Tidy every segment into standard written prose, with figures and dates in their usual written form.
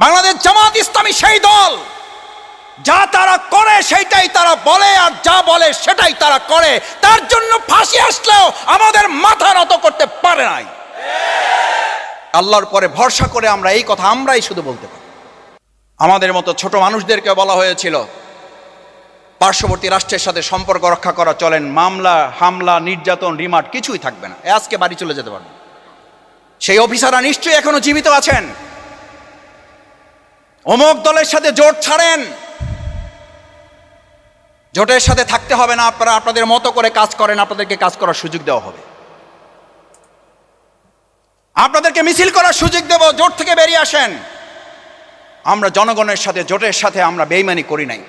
বাংলাদেশ জামাত ইসলামী সেই দল যা তারা করে সেটাই তারা বলে, আর যা বলে সেটাই তারা করে। তার জন্য ফাঁসি আসলেও আমাদের মাথা নত করতে পারে নাই। আল্লাহর পরে ভরসা করে আমরা এই কথা আমরাই শুধু বলতে পারি। আমাদের মতো ছোট মানুষদেরকে বলা হয়েছিল পার্শ্ববর্তী রাষ্ট্রের সাথে সম্পর্ক রক্ষা করা চলেন, মামলা হামলা নির্যাতন রিমান্ড কিছুই থাকবে না, আজকে বাড়ি চলে যেতে পারবেন। সেই অফিসাররা নিশ্চয়ই এখনো জীবিত আছেন। অমুক দলের সাথে জোট ছাড়েন, জোটের সাথে থাকতে হবে না, আপনারা আপনাদের মতো করে কাজ করেন, আপনাদেরকে কাজ করার সুযোগ দেওয়া হবে, আপনাদেরকে মিছিল করার সুযোগ দেব, জোট থেকে বেরিয়ে আসেন। আমরা জনগণের সাথে জোটের সাথে আমরা বেইমানি করি নাই।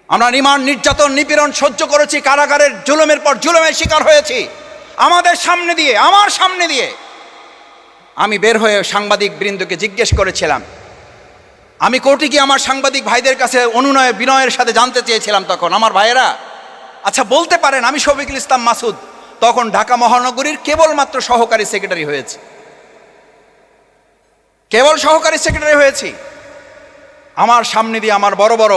আমরা রিমান্ড নির্যাতন নিপীড়ন সহ্য করেছি, কারাগারের জুলুমের পর জুলুমের শিকার হয়েছি। আমাদের সামনে দিয়ে, আমার সামনে দিয়ে আমি বের হয়ে সাংবাদিক বৃন্দকে জিজ্ঞেস করেছিলাম, আমি কোর্টে গিয়ে আমার সাংবাদিক ভাইদের কাছে অনুনয় বিনয়ের সাথে জানতে চেয়েছিলাম, তখন আমার ভাইয়েরা আচ্ছা বলতে পারেন আমি শফিকুল ইসলাম মাসুদ তখন ঢাকা মহানগরীর কেবলমাত্র সহকারী সেক্রেটারি হয়েছি, কেবল সহকারী সেক্রেটারি হয়েছি। আমার সামনে দিয়ে আমার বড় বড়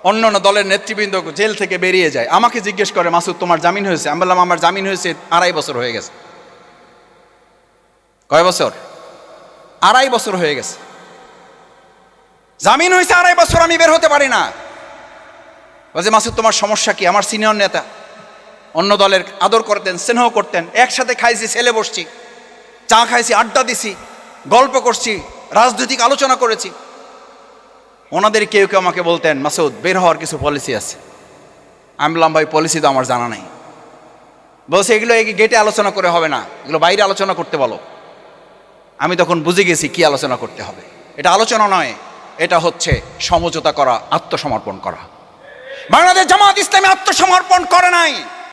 অন্যান্য দলের নেতৃবৃন্দ জেল থেকে বেরিয়ে যায়, আমাকে জিজ্ঞেস করে মাসুদ তোমার জামিন হয়েছে? আমি বললাম আমার জামিন হয়েছে 2.5 বছর হয়ে গেছে। কয় বছর? 2.5 বছর হয়ে গেছে। জামিন হয়েছে 2.5 বছর, আমি বের হতে পারি না। বলছে মাসুদ তোমার সমস্যা কি? আমার সিনিয়র নেতা, অন্য দলের আদর করতেন, স্নেহ করতেন, একসাথে খাইছি, ছেলে বসছি, চা খাইছি, আড্ডা দিছি, গল্প করছি, রাজনৈতিক আলোচনা করেছি। ওনাদের কেউ কেউ আমাকে বলতেন মাসুদ বের হওয়ার কিছু পলিসি আছে। আমি বললাম ভাই পলিসি তো আমার জানা নাই। বলছে এগুলো গেটে আলোচনা করে হবে না, এগুলো বাইরে আলোচনা করতে বলো। আমি তখন বুঝে গেছি কি আলোচনা করতে হবে। এটা আলোচনা নয়, এটা হচ্ছে সমঝোতা করা, আত্মসমর্পণ করা। বাংলাদেশ জামাত ইসলামী আত্মসমর্পণ করে নাই।